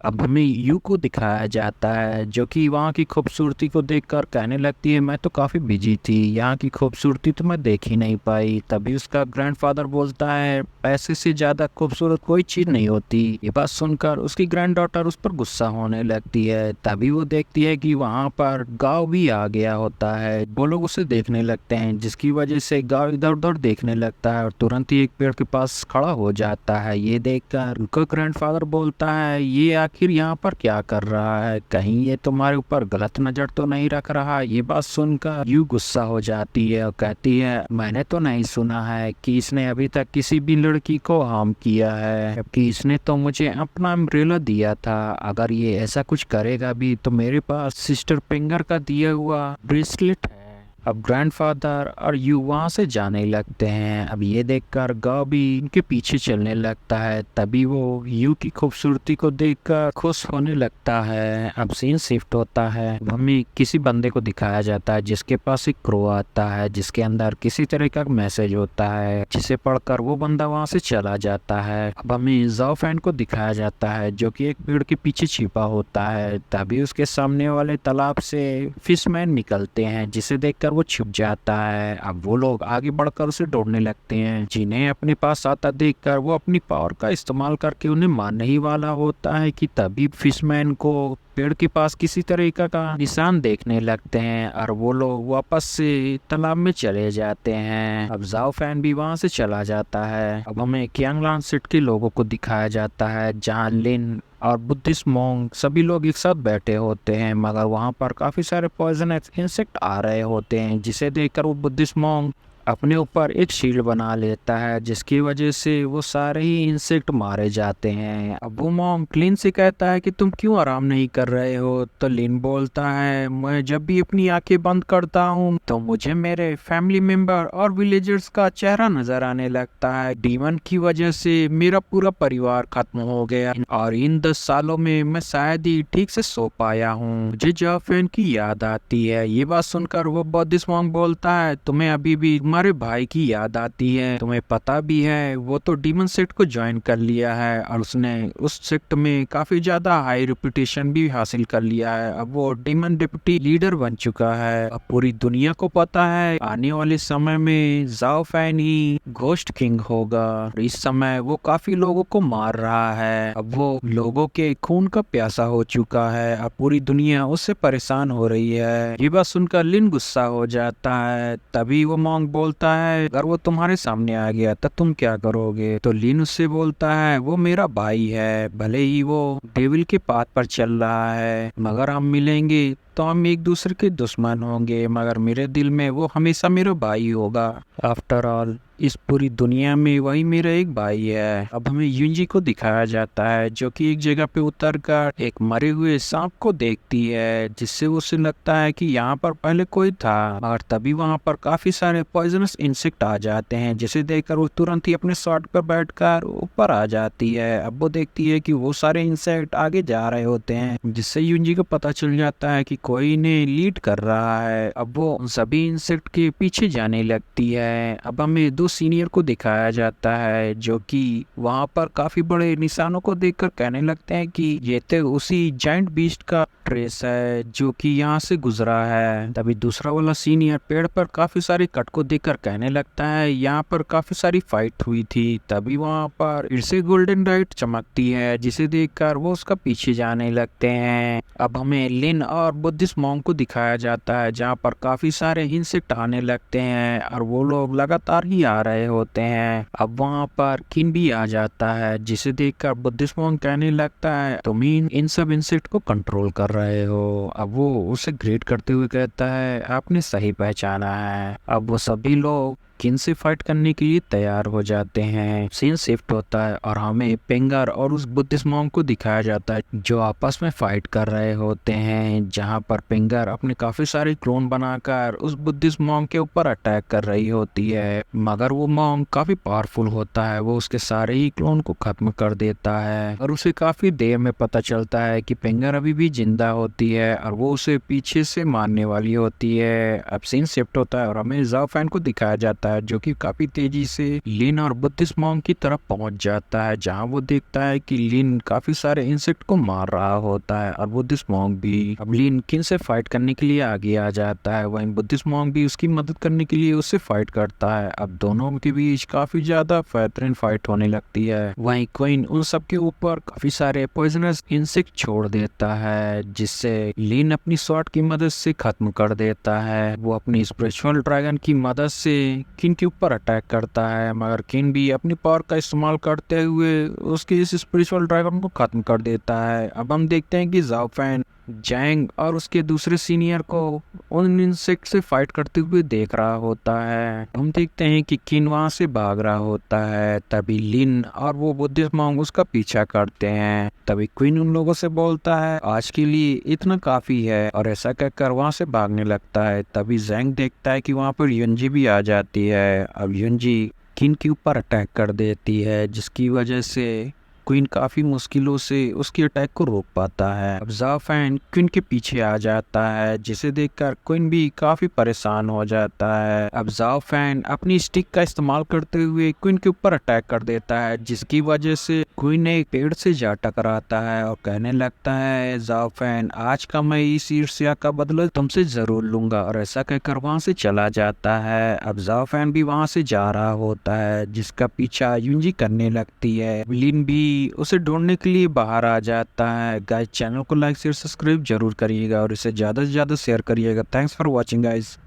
अब हमें यू को दिखाया जाता है जो कि वहाँ की खूबसूरती को देखकर कहने लगती है, मैं तो काफ़ी बिजी थी, यहाँ की खूबसूरती तो मैं देख ही नहीं पाई। तभी उसका ग्रैंडफादर बोलता है, पैसे से ज़्यादा खूबसूरत कोई चीज़ नहीं होती। ये बात सुनकर उसकी ग्रैंडडॉटर उस पर गुस्सा होने लगती है। तभी वो देखती है कि वहाँ पर गाँव भी आ गया होता है। वो लोग उसे देखने लगते हैं, जिसकी वजह से गाँव इधर उधर देखने लगता है और तुरंत ही एक पेड़ के पास खड़ा हो जाता है। ये देखकर उनका ग्रैंडफादर बोलता है, ये आखिर यहाँ पर क्या कर रहा है, कहीं ये तुम्हारे ऊपर गलत नजर तो नहीं रख रहा। ये बात सुनकर यू गुस्सा हो जाती है और कहती है, मैंने तो नहीं सुना है कि इसने अभी तक किसी भी लड़की को हार्म किया है, जबकि इसने तो मुझे अपना अम्ब्रेला दिया था। अगर ये ऐसा कुछ करेगा भी तो मेरे पास सिस्टर पिंगर का दिया हुआ ब्रेसलेट है। अब ग्रैंडफादर और यू वहाँ से जाने लगते हैं। अब ये देखकर गाव भी उनके पीछे चलने लगता है। तभी वो यू की खूबसूरती को देखकर खुश होने लगता है। अब सीन शिफ्ट होता है। अब हमें किसी बंदे को दिखाया जाता है जिसके पास एक क्रो आता है, जिसके अंदर किसी तरह का मैसेज होता है, जिसे पढ़कर वो बंदा वहाँ से चला जाता है। अब हमें जाओ फैन को दिखाया जाता है जो कि एक पेड़ के पीछे छिपा होता है। तभी उसके सामने वाले तालाब से फिशमैन निकलते हैं, जिसे देखकर वो छुप जाता है। अब वो लोग आगे बढ़कर उसे ढूंढने लगते हैं। जिन्हें अपने पास आता देखकर वो अपनी पावर का इस्तेमाल करके उन्हें मारने ही वाला होता है कि तभी फिशमैन को पेड़ के पास किसी तरीका का निशान देखने लगते हैं और वो लोग वापस से तालाब में चले जाते हैं। अब जाओ फैन भी वहां से चला जाता है। अब हमें क्यांगलान सिट के लोगों को दिखाया जाता है, जहाँ लिन और बुद्धिस्ट मोंग सभी लोग एक साथ बैठे होते हैं, मगर वहां पर काफी सारे पॉइजनस इंसेक्ट आ रहे होते हैं, जिसे देखकर वो बुद्धिस्ट मोंग अपने ऊपर एक शील्ड बना लेता है, जिसकी वजह से वो सारे ही इंसेक्ट मारे जाते हैं। अब वो मॉन्क लिन से कहता है कि तुम क्यों आराम नहीं कर रहे हो। तो लिन बोलता है, मैं जब भी अपनी आंखें बंद करता हूँ तो मुझे मेरे फैमिली मेंबर और विलेजर्स का चेहरा नजर आने लगता है। डीमन की वजह से मेरा पूरा परिवार खत्म हो गया और इन 10 सालों में मैं शायद ही ठीक से सो पाया हूँ। मुझे जाफेन की याद आती है। ये बात सुनकर वो बौद्धिस्ट मॉन्क बोलता है, तुम्हें अभी भी तुम्हारे भाई की याद आती है, तुम्हें पता भी है वो तो डीमन सेक्ट को ज्वाइन कर लिया है और उसने उस सेक्ट में काफी ज्यादा हाई रेपुटेशन भी हासिल कर लिया है। अब वो डीमन डिप्टी लीडर बन चुका है। अब पूरी दुनिया को पता है आने वाले समय में जाओ फैन ही घोस्ट किंग होगा और इस समय वो काफी लोगों को मार रहा है। अब वो लोगों के खून का प्यासा हो चुका है। अब पूरी दुनिया उससे परेशान हो रही है। ये बात सुनकर लिन गुस्सा हो जाता है। तभी वो मॉन्क बोलता है, अगर वो तुम्हारे सामने आ गया तो तुम क्या करोगे। तो लिन उससे बोलता है, वो मेरा भाई है, भले ही वो डेविल के पाथ पर चल रहा है, मगर हम मिलेंगे तो हम एक दूसरे के दुश्मन होंगे, मगर मेरे दिल में वो हमेशा मेरा भाई होगा। आफ्टर ऑल इस पूरी दुनिया में वही मेरा एक भाई है। अब हमें युंजी को दिखाया जाता है जो कि एक जगह पे उतरकर एक मरे हुए सांप को देखती है, जिससे उसे लगता है कि यहाँ पर पहले कोई था, मगर तभी वहाँ पर काफी सारे पॉइजनस इंसेक्ट आ जाते हैं, जिसे देखकर वो तुरंत ही अपने शॉट पर बैठकर ऊपर आ जाती है। अब वो देखती है कि वो सारे इंसेक्ट आगे जा रहे होते हैं, जिससे युंजी को पता चल जाता है कि कोई इन्हें लीड कर रहा है। अब वो उन सभी इंसेक्ट के पीछे जाने लगती है। अब हमें दो सीनियर को दिखाया जाता है जो कि वहां पर काफी बड़े निशानों को देखकर कहने लगते हैं कि ये तो उसी जाइंट बीस्ट का ट्रेस है जो कि यहाँ से गुजरा है। तभी दूसरा वाला सीनियर पेड़ पर काफी सारे कट को देखकर कहने लगता है, यहाँ पर काफी सारी फाइट हुई थी। तभी वहां पर फिर से गोल्डन लाइट चमकती है, जिसे देखकर वो उसका पीछे जाने लगते हैं। अब हमें लिन और बुद्धिस्ट मॉन्क को दिखाया जाता है, जहाँ पर काफी सारे इंसेक्ट आने लगते हैं और वो लोग लगातार ही आ रहे होते हैं। अब वहाँ पर किन भी आ जाता है, जिसे देखकर बुद्धिस्ट मॉन्क कहने लगता है, तुम ही इन सब इंसेक्ट को कंट्रोल कर रहे हो। अब वो उसे ग्रेट करते हुए कहता है, आपने सही पहचाना है। अब वो सभी लोग किन से फाइट करने के लिए तैयार हो जाते हैं। सीन शिफ्ट होता है और हमें पेंगर और उस बुद्धिस्ट मॉन्क को दिखाया जाता है जो आपस में फाइट कर रहे होते हैं, जहां पर पेंगर अपने काफी सारे क्लोन बनाकर उस बुद्धिस्ट मॉन्क के ऊपर अटैक कर रही होती है, मगर वो मॉन्क काफी पावरफुल होता है, वो उसके सारे ही क्लोन को खत्म कर देता है और उसे काफी देर में पता चलता है कि पेंगर अभी भी जिंदा होती है और वो उसे पीछे से मारने वाली होती है। अब सीन शिफ्ट होता है और हमें जाओ फैन को दिखाया जाता जाता है, जो कि काफी तेजी से लिन और बुद्धिस्ट मॉन्क की तरफ पहुंच जाता है, जहां वो देखता है कि लिन काफी सारे इंसेक्ट को मार रहा होता है और बुद्धिस्ट मॉन्क भी। अब लिन किन से फाइट करने के लिए आगे आ जाता है, वहीं बुद्धिस्ट मॉन्क भी उसकी मदद करने के लिए उससे फाइट करता है। अब दोनों के बीच काफी ज्यादा बेहतरीन फाइट होने लगती है। वहीं क्वीन उन सब के ऊपर काफी सारे पॉइजनस इंसेक्ट छोड़ देता है, जिससे लिन अपनी स्वॉर्ड की मदद से खत्म कर देता है। वो अपनी स्पिरिचुअल ड्रैगन की मदद से किन के ऊपर अटैक करता है, मगर किन भी अपनी पावर का इस्तेमाल करते हुए उसके इस स्पिरिचुअल ड्रैगन को खत्म कर देता है। अब हम देखते हैं कि जाओ फैन जैंग और उसके दूसरे सीनियर को उन इंसेक्ट से फाइट करते हुए देख रहा होता है। हम देखते हैं कि किन वहां से भाग रहा होता है, तभी लिन और वो बुद्धिस्ट मॉन्क उसका पीछा करते हैं। तभी क्वीन उन लोगों से बोलता है आज के लिए इतना काफी है, और ऐसा कहकर वहां से भागने लगता है। तभी जैंग देखता है कि वहां पर युंजी भी आ जाती है। अब युंजी किन के ऊपर अटैक कर देती है, जिसकी वजह से क्वीन काफी मुश्किलों से उसकी अटैक को रोक पाता है। अब जाफैन क्वीन के पीछे आ जाता है, जिसे देखकर क्वीन भी काफी परेशान हो जाता है। अब जाफैन अपनी स्टिक का इस्तेमाल करते हुए क्वीन के ऊपर अटैक कर देता है, जिसकी वजह से क्वीन एक पेड़ से जा टकराता है और कहने लगता है जाफैन आज का मैं इस ईर्ष्या का बदला तुमसे जरूर लूंगा, और ऐसा कहकर वहां से चला जाता है। अब जाफैन भी वहां से जा रहा होता है, जिसका पीछा युंजी करने लगती है। लिन भी उसे ढूंढने के लिए बाहर आ जाता है। गाइस, चैनल को लाइक शेयर सब्सक्राइब जरूर करिएगा और इसे ज्यादा से ज्यादा शेयर करिएगा। Thanks for watching guys.